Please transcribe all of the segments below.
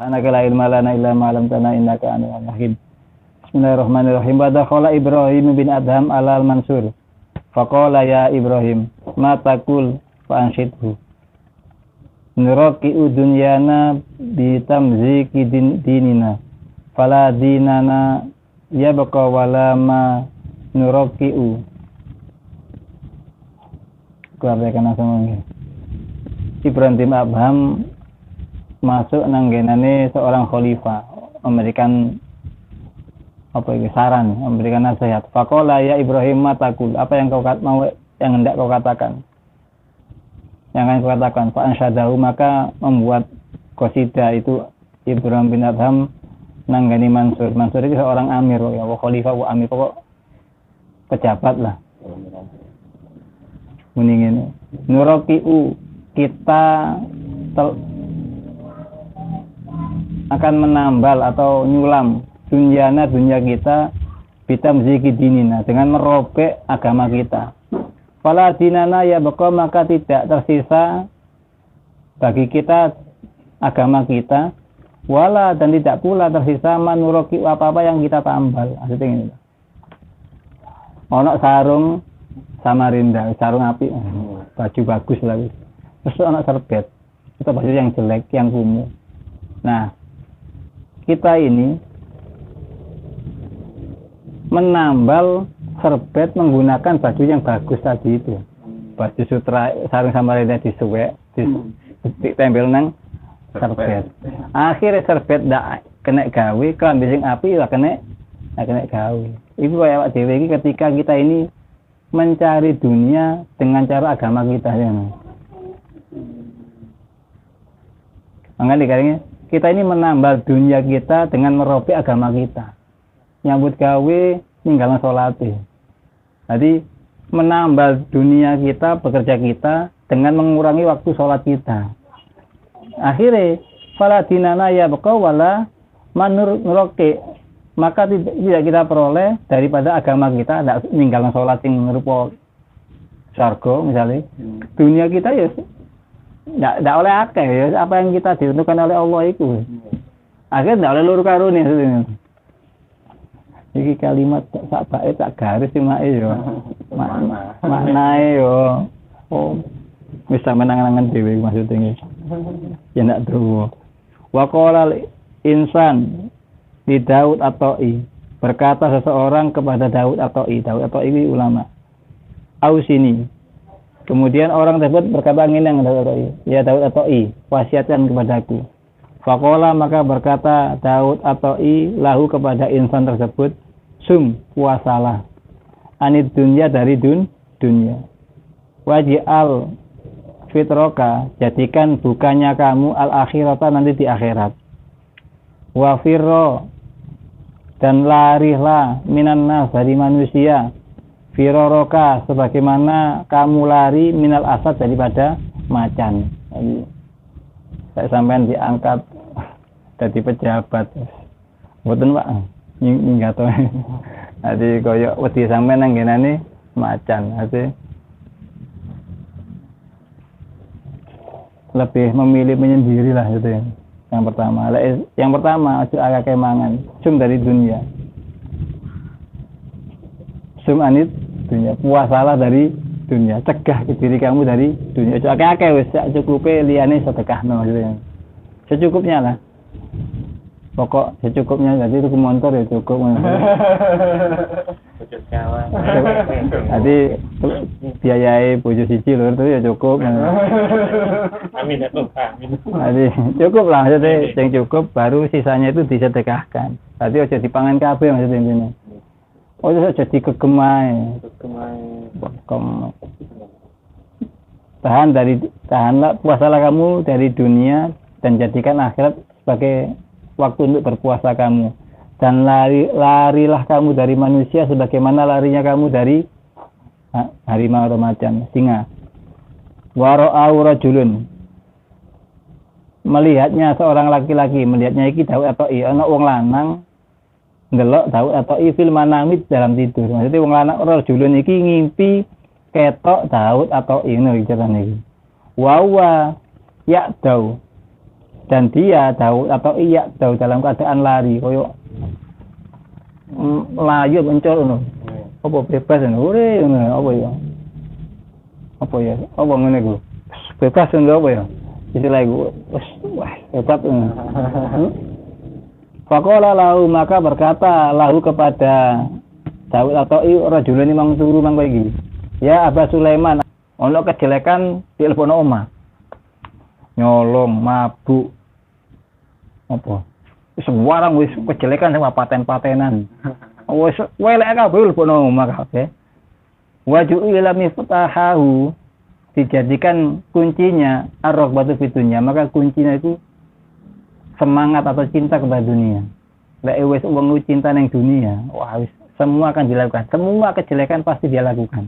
Anaka la ilma lana illa ma 'allamtana innaka antal hakim. Bismillahirrahmanirrahim. Wa dakhala Ibrahim bin Adham ala al-Mansur. Faqala ya Ibrahim, ma taqul fa anshidhu. Nuraqi'u dunyana bi tamziki dinina. Fala dinana yabqa wala ma nuraqi'u. Keluarkan asmane. Ibrahim bin Adham masuk nanggenane seorang khalifah, memberikan saran, memberikan nasihat. Faqala ya Ibrahim matakul, apa yang kau mau, yang hendak kau katakan, yang akan kau katakan. Fa ansyadahu, maka membuat qasidah itu Ibrahim bin Adham nanggani Mansur. Mansur itu seorang amir, ya khalifah wa amir, pokok pejabat lah. Mendingin nuraqi'u, kita akan menambal atau nyulam dunia kita bitamziki dinina, dengan merobek agama kita. Fala dinana ya baqo, maka tidak tersisa bagi kita agama kita, wala, dan tidak pula tersisa manuroki apa-apa yang kita tambal. Maksudnya ini, ono sarung Samarinda, sarung api, baju bagus lagi, terus ono serbet, itu baju yang jelek, yang kumuh. Nah, kita ini menambal serbet menggunakan baju yang bagus tadi itu, baju sutra, sarung Samarinda disuwek, ditempel nang serbet. Akhirnya serbet ndak kena gawe, kelambi sing api lah kena gawe. Iku kaya awak dhewe iki ketika kita ini mencari dunia dengan cara agama kita ya. Makanya dikatakan kita ini menambal dunia kita dengan merobek agama kita. Nyambut gawe ninggalan sholat. Jadi menambal dunia kita, bekerja kita dengan mengurangi waktu sholat kita. Akhirnya fala dinana ya baqa wala manurroke, maka tidak kita peroleh daripada agama kita, tidak ninggalan sholat yang rupa surga misalnya. Dunia kita ya tidak oleh akeh ya, apa yang kita ditentukan oleh Allah itu. Akhirnya tidak oleh luru karuni. Iki kalimat sak bae tak garis simae yo. Maknae yo. Oh, wis menangan-angan dhewe maksudnya. Ya ndak druwo. Wa qala insan di Daud At-Ta'i, berkata seseorang kepada Daud At-Ta'i. Daud At-Ta'i ini ulama. Ausini. Kemudian orang tersebut berkata ngene yang Daud At-Ta'i, ya Daud At-Ta'i, wasiatkan kepadaku. Faqala, maka berkata Daud At-Ta'i lahu kepada insan tersebut, sum, puasalah, anid dunya, dari dunia, waj'al fitroka, jadikan bukannya kamu al-akhirata, nanti di akhirat, wafirro, dan larilah minan nas, dari manusia, firoroka, sebagaimana kamu lari minal asad, daripada macan. Jadi saya sampean diangkat jadi pejabat, mboten Pak, nggak tahu. Jadi koyo wedi sampean nang ngenane macan, jadi lebih memilih menyendiri lah gitu ya. Yang pertama aja agak kemangan, sum dari dunia, sum anit dunia, puasalah dari dunia, cegah diri kamu dari dunia. Akeh-akeh wis cukupe, liyane sedekahno gitu ya. Secukupnya lah. Pokok secukupnya, jadi itu motor ya cukup. Jadi biayai bojo siji lho itu ya cukup. Amin ya Tuhan. Jadi cukup lah, jadi yang cukup baru sisanya itu disedekahkan. Tadi aja dipangan kabeh maksudnya intinya. Oh itu jadi kegemai. Tahanlah, puasalah kamu dari dunia dan jadikan akhirat sebagai waktu untuk berpuasa kamu, dan larilah kamu dari manusia sebagaimana larinya kamu dari harimau atau macan, singa. Wara'au rajulun, melihatnya seorang laki-laki, melihatnya iki Daud At-Ta'i, ana wong lanang ndelok Daud At-Ta'i fil manamid, dalam tidur. Maksudnya wong lanang rajulun iki ngimpi ketok Daud At-Ta'i ngono iki carane iki. Wa ya Daud, Dan dia Daud atau iya Daud dalam keadaan lari koyo layu mencol ngono. Apa bebas ngono. Ore ngono apa ya? Apa ya? Apa ngene iku? Bebas ngono apa ya? Istilah iku wah hebat ngono. Faqala lahu maka berkata lahu kepada Daud atau rajulani mang turu mang kowe iki. Ya Aba Sulaiman, ono kejelekan di telepon omah. Nyolong, mabuk. Apa? Sembarang wis kejelekan sama paten-patenan. Wis welek kabeh telepon omah kabeh. Waju ila miftahahu dijadikan kuncinya ar-raghbatu fitunya, maka kuncinya itu semangat atau cinta kepada dunia. Lek wis wong cinta ning dunia, wah wis semua akan dilakukan. Semua kejelekan pasti dia lakukan.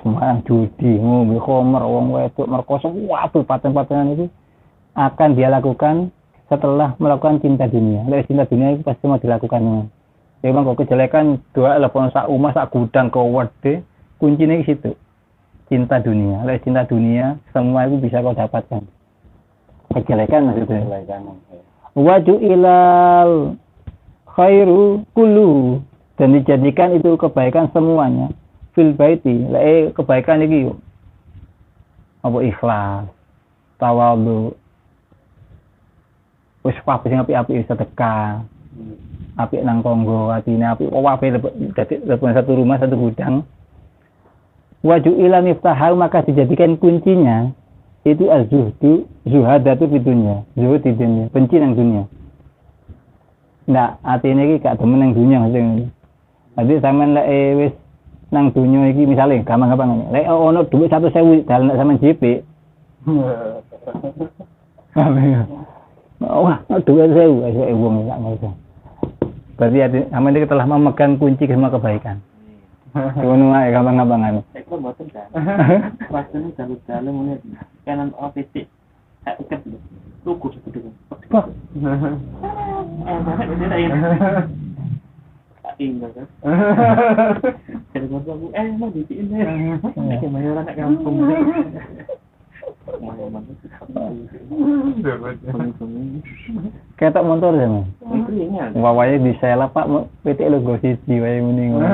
Semua judi, ngombe khamr, wong wedok merkosa, waduh paten-patenan itu akan dia lakukan setelah melakukan cinta dunia. Lek cinta dunia itu pasti mau dilakukan. Memang kok kejelekan dua telepon sak umah sak gudang kewede, kuncinya di situ. Cinta dunia. Lek cinta dunia semua itu bisa kau dapatkan. Kejelekan maksudnya. Waju ilal khairu kullu dan dijadikan itu kebaikan semuanya. Fil baiti, kebaikan iki yo. Apa ikhlas, tawadhu. Wis kabeh sing apik-apik sedekah. Apik nang tangga, atine apik, wae dadi satu rumah satu gudang. Waju ila miftahal maka dijadikan kuncinya itu az-zuhdu, zuhadatu fi dunya. Zuhud di dunia, benci nang dunia. Nah, atine iki gak demen nang dunia maksudnya. Jadi sampean lek wis nang dunia iki misale gampang-gampang lek ono dhuwit 100.000 dalan sampean JP. Wah, dhuwit 1.000 esuk wong gak ngono. Berarti sampean iki telah memegang kunci semua kebaikan. Ngono ae gampang-gampangan. Eko mboten kan. Pasane dalu-dalu ngene kanan titik. Tak iket tuku segede. Wah. Tinggal kan. Jadi aku mau ditiin deh. Kayak mayoran nak kampung. Ketok motor ya, Mas. Wawahe disela Pak, pitik logo siji wae muni ngono.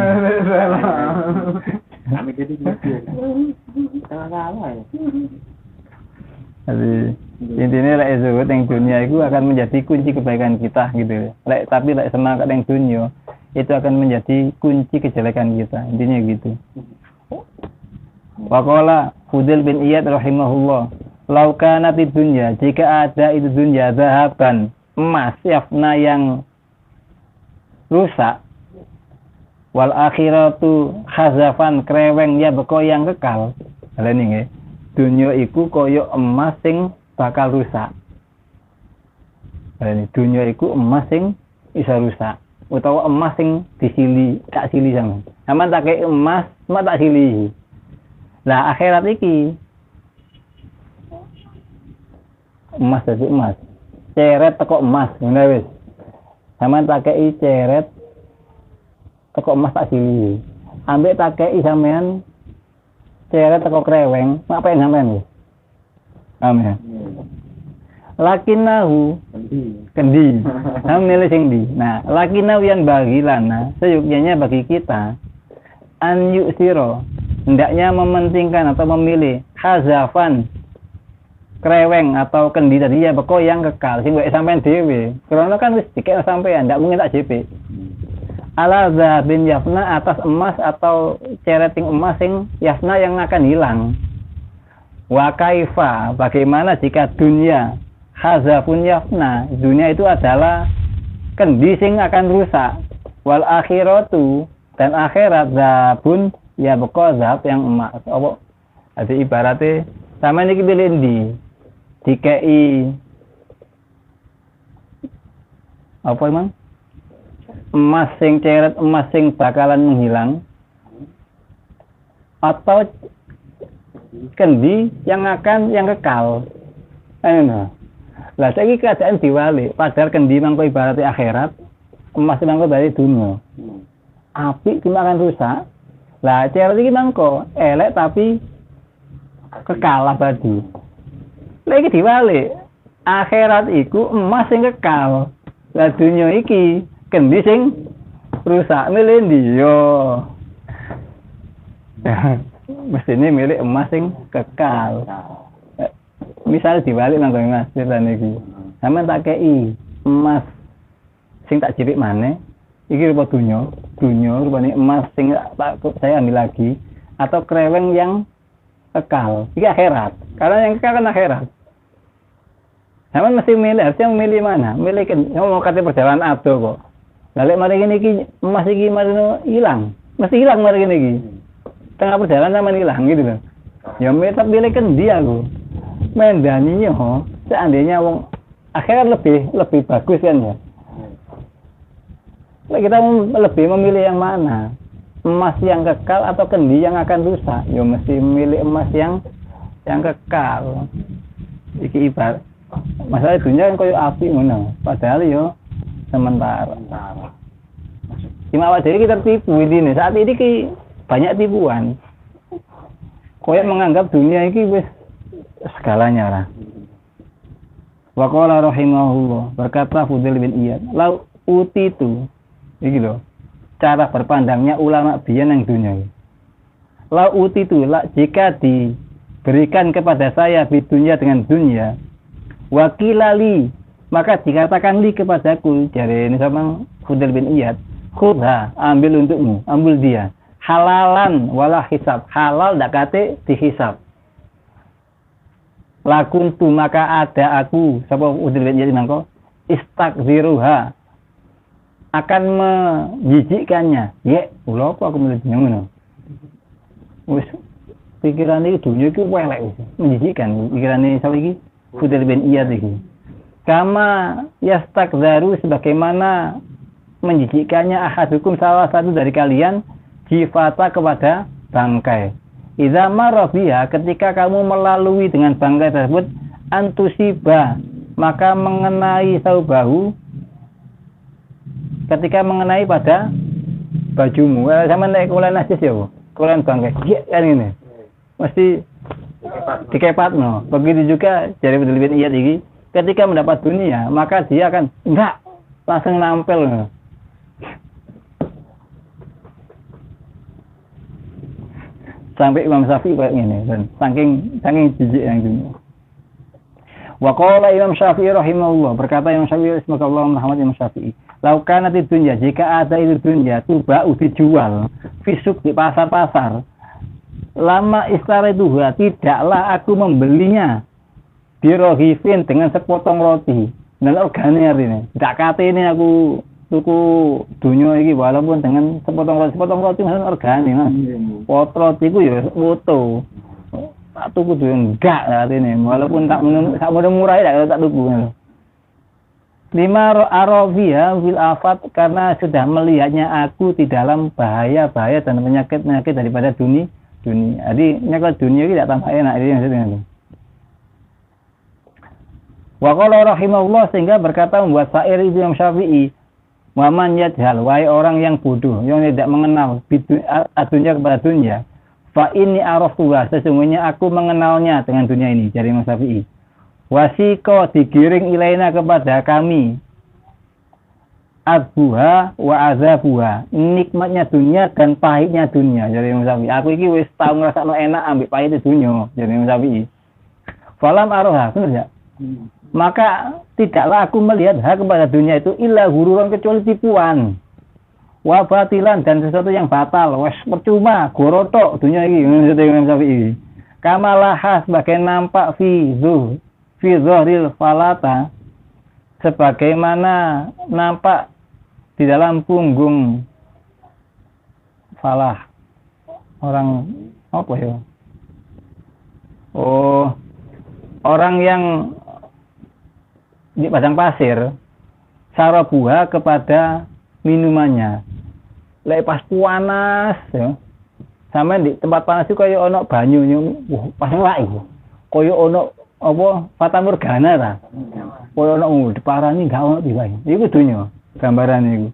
Kami jadi gitu. Salah ya. Jadi intinya lek zuhud yang dunia itu akan menjadi kunci kebaikan kita gitu. Tapi lek semangat yang dunia itu akan menjadi kunci kejelekan kita. Intinya gitu. Waqala Fudail bin Iyad rahimahullah, "Lau kanatid dunya, jika ada itu dunia zahaban, emas yafna yang rusak, wal akhiratu khazafan kreweng ya beko yang kekal." Lha niki, dunya iku koyo emas sing bakal rusak. Lha dunya iku emas sing bisa rusak. Utawa emas sing disili, tak sili sampean. Sampeyan tak kei emas, mak tak sili. Lah akhirat iki emas dadi emas. Ceret teko emas, ngene wis. Sampeyan tak kei ceret teko emas tak sili. Ambek tak kei sampean ceret teko kreweng, mak pengen sampean wis. Amin. Lakinahu kendi. Sampeyan milih sing ndi? Nah, lakinahu yang bagi lana, seyuknya bagi kita an yusiro, hendaknya mementingkan atau memilih hazafan kreweng atau kendi tadi ya beko yang kekal sing mbek sampean dhewe. Karena kan wis dikek sampean, ndak mungkin tak JP. Ala zahabin yafna atas emas atau cereting emas sing yafna yang akan hilang. Wa kaifa, bagaimana jika dunia hazafun yafna, dunia itu adalah kendi sing akan rusak. Wal akhiratu, dan akhirat zabun ya beko zahab yang emas. Apa? Jadi ibaratnya sama ini pilih di DKI apa emang? Emas sing ceret, emas sing bakalan menghilang, atau kendi yang kekal. Ayo. Lah saiki keadaan diwali, padahal kendi mangko ibaratnya akhirat, emas mangko ibaratnya dunia. Api cuma akan rusak. Lah ceret iki mangko elek tapi kekal abadi. Lagi diwalik. Akhirat iku emas sing kekal. Lah dunya iki kendi sing rusak milih ndi yo. Mestine milik emas sing kekal. Misal dibalik nang Mas ceritane iki. Sampeyan tak kei emas sing tak cilik maneh. Iki rupa dunya rupane emas sing tak saya ambil lagi atau kreweng yang kekal. Iki akhirat. Karena yang kekal kan akhirat. Sampeyan mesti milih, harusnya memilih mana? Milih kan mau kate perjalanan ado kok. Lah mari ngene iki emas iki mari ilang. Mesti ilang mari ngene iki. Tengah perjalanan sampeyan ilang gitu loh. Ya tetap milih kan dia aku. Mendani yo, seandainya wong akhirat lebih bagus kan ya. Kita lebih memilih yang mana? Emas yang kekal atau kendi yang akan rusak? Ya mesti memilih emas yang kekal. Iki ibarat masalah dunia kan koyo api ngono. Padahal yo sementara. Cuma awak dhewe kita tertipu ini. Saat ini banyak tipuan. Koyo menganggap dunia iki wis segalanya lah. Wa qala rahimahullah, berkata Fudail bin Iyad, lau utitu. Iki lho, cara berpandangnya ulama biyen yang dunia. Lau utitu, jika diberikan kepada saya di dunia dengan dunia, wakilali, maka dikatakan li kepadaku, jare ini sama Fudail bin Iyad, khudha, ambil untukmu, ambil dia. Halalan wala hisab, halal dak kate dihisab. Lakuntu maka ada aku sapa Fudail bin Iyad mangko istakziruha akan menjijikkannya. Ya, kula apa aku melihat ngono. Wis pikirane dunia iki welek wis, menjijikkan pikirane sapa iki Fudail bin Iyad iki. Kama yastakzaru sebagaimana menjijikkannya ahadukum salah satu dari kalian jifata kepada bangkai. Idza marra biha, ketika kamu melalui dengan bangkai tersebut, antusiba, maka mengenai saubahu, ketika mengenai pada bajumu. Sama naik kulan najis ya, kulan bangkai. Iya kan ini. Mesti dikepat no. Begitu juga dari Fudail bin Iyad ini, ketika mendapat dunia, maka dia akan enggak langsung nampel no. Sampai Imam Syafi'i kayak gini, dan saking jijik yang dunia. Wa qala Imam Syafi'i rahimahullah, berkata Imam Syafi'i semoga Allah merahmati Imam Syafi'i. Laukan nanti dunia, jika ada itu dunia, tuba dijual, fisuk di pasar-pasar. Lama istara itu tidaklah aku membelinya dirohifin dengan sepotong roti. Dan organik ini, tidak kata ini aku tuku dunia ini walaupun dengan sepotong roti maksudnya organik mas. Pot roti itu ya foto. Tak tuku tuh enggak saat ini walaupun tak murah ya tak tuku. 5 arofia fil afat, karena sudah melihatnya aku di dalam bahaya-bahaya dan penyakit-penyakit daripada dunia. Jadi penyakit dunia ini tidak tambah enak ini maksudnya. Wa qala rahimahullah, sehingga berkata membuat syair Imam Syafi'i, Waman yajhal, wahai orang yang bodoh, yang tidak mengenal dunia kepada dunia. Fa inni arafuha, sesungguhnya aku mengenalnya dengan dunia ini, dari Imam Syafi'i. Wasiko, digiring ilaina kepada kami. Adbuha wa azabuha, nikmatnya dunia dan pahitnya dunia, dari Imam Syafi'i. Aku ini wis tau ngrasakno enak ambek pahitnya dunia, dari Imam Syafi'i. Falam aroha, benar ya? Maka tidaklah aku melihat hak kepada dunia itu illa hururan, kecuali tipuan, wa batilan, dan sesuatu yang batal. Wes percuma gorotok dunia ini, Imam Syafi'i. Kamalah sebagai nampak fi zahril falata, sebagaimana nampak di dalam punggung falah orang apa ya? Oh, orang yang di padang pasir, sarabuha kepada minumannya. Lek pas panas ya. Sampe di tempat panas itu kaya ono banyu, pas wae. Kaya ono apa fatamorgana ta. Kaya ono diparani gak ono diwae. Iku dunya gambaran iku.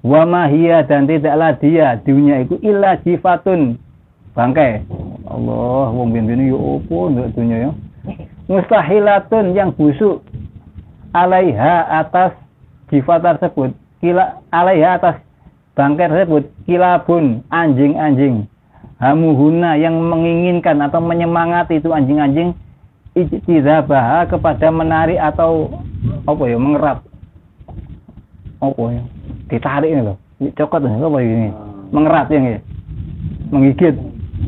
Wa mahia, dan tidaklah dia dunia itu illa jifatun, bangkai. Allah, wong ben yo opo nduk dunya ya. mustahilatun yang busuk, alaiha atas jiwa tersebut, alaiha atas bangkai tersebut, kilabun anjing-anjing, hamuhuna yang menginginkan atau menyemangati itu anjing-anjing, ijtidabah kepada menarik atau mengerat, ditarik ini loh, cokot ini, mengerat yang menggigit,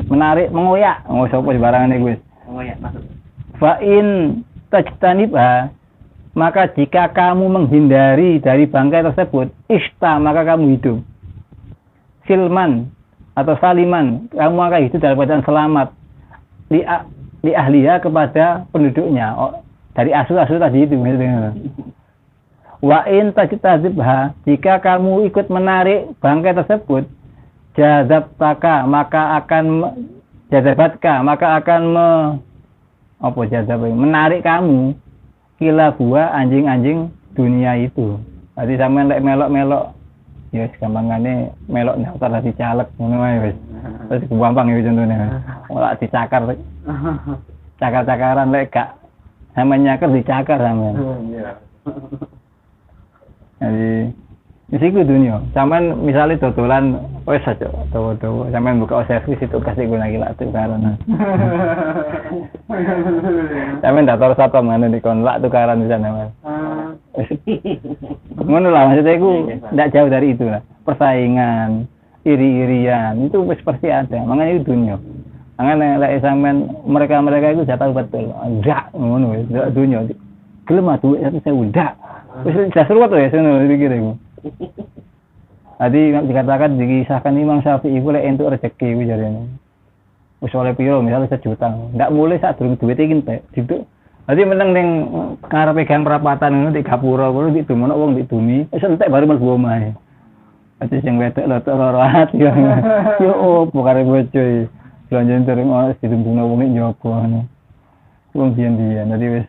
menarik, mengoyak, sembarangan ini guys. Mengoyak maksud. Fa'in tajtanibha, maka jika kamu menghindari dari bangkai tersebut, maka kamu hidup silman atau saliman, kamu akan hidup dalam keadaan selamat li ahliya kepada penduduknya, dari asuh-asuh tadi itu. Wa'in tajtanibha, jika kamu ikut menarik bangkai tersebut, jazabtaka, maka akan menarik kamu kila buah anjing-anjing dunia itu. Tadi sampean lek melok-melok ya gampangane melok daftar dadi caleg ngono wae wis. Terus gampang ya contohnya. Ora dicakar. Cakar-cakaran lek gak sampean nyakar dicakar sampean. Iya. Jadi isiku dunia. Sampean misalnya dodolan wis aja dawa-dawa sampean buka servis itu kasih guna gila tukaran. Sampean datar satu mana di konlak tukaran di sana Mas. Ngono lah maksudnya iku ndak jauh dari itu lah. Persaingan, iri-irian itu wis pasti ada. Makanya itu dunia. Makanya lek sampean mereka-mereka itu sudah tahu betul. Ndak ngono wis dunia. Gelem duit saya udah. Wis sesuatu ya sono pikir iku. Tadi dikatakan dikisahkan Imam Syafi'i iku lek entuk rezeki kuwi jarene. Wis oleh piro misalnya 1 juta. Ndak mulai sak durung duwite iki entek. Gitu. Dadi meneng ning ngarepe gang perapatan ngono di gapura kuwi di dumono wong di bumi, wis entek baru mlebu omahe. Dadi sing wedok lotok loro ati yo. Yo opo kare bojo iki. Belanja terus wis ditumbungno wong iki njopo ngono. Wong biyen-biyen dadi wis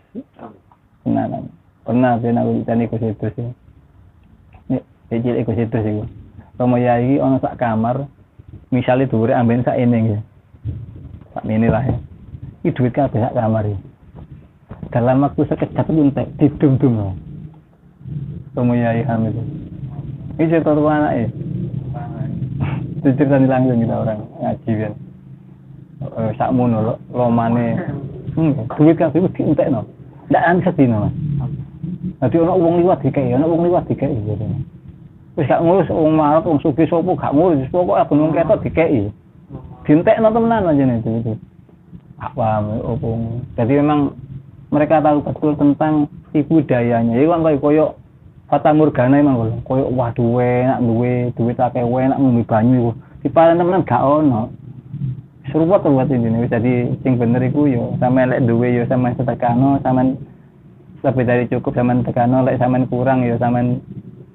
tenanan. Pernah aku ditani ku situ sih. Kecil ikut situ sih. Romo Yai ono sak kamar, misalnya dhuwure amben sak eneng ya. Sak mene lah ya. Iki duit kabeh sak kamar iki. Dalam waktu sekejap itu entek didum-dum. Romo Yai Hamid. Ini cerita tuh anak ya. Itu cerita langsung kita orang ngaji kan. Sak mono lomane. Duit kabeh wis entekno. Ndak ana sedina. Dadi ono wong liwat dikeki, gitu. Wis gak ngurus wong marot wong sugih sapa gak ngurus pokoke gunung ketok dikeki. Dintekno temenan aja itu. Apa opo. Jadi memang mereka tahu betul tentang si budayanya. Iku kan koyo fata morgana emang koyo wah duwe duit akeh enak ngombe banyu iku. Diparan temenan gak ono. Serupa buat ini wis dadi sing bener iku yo sampean lek duwe yo sampean sedekahno, sampean lebih dari cukup sampean tekano, lek sampean kurang yo sampean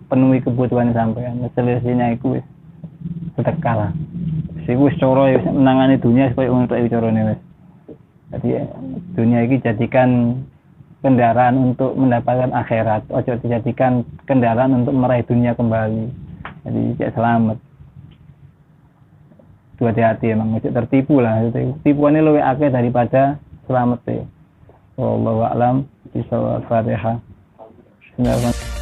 penuhi kebutuhan sampean. Selesainya iku wis sedekah lah. Iku wis cara wis menangani dunia supaya untuk iku carane wis. Jadi dunia ini jadikan kendaraan untuk mendapatkan akhirat. Ojo dijadikan kendaraan untuk meraih dunia kembali. Jadi cek selamat. Itu hati-hati emang ojo tertipu lah. Tipuannya lebih akeh daripada selamat ya. Wallahu a'lam bishawab. Fatihah. Bismillahirrahmanirrahim.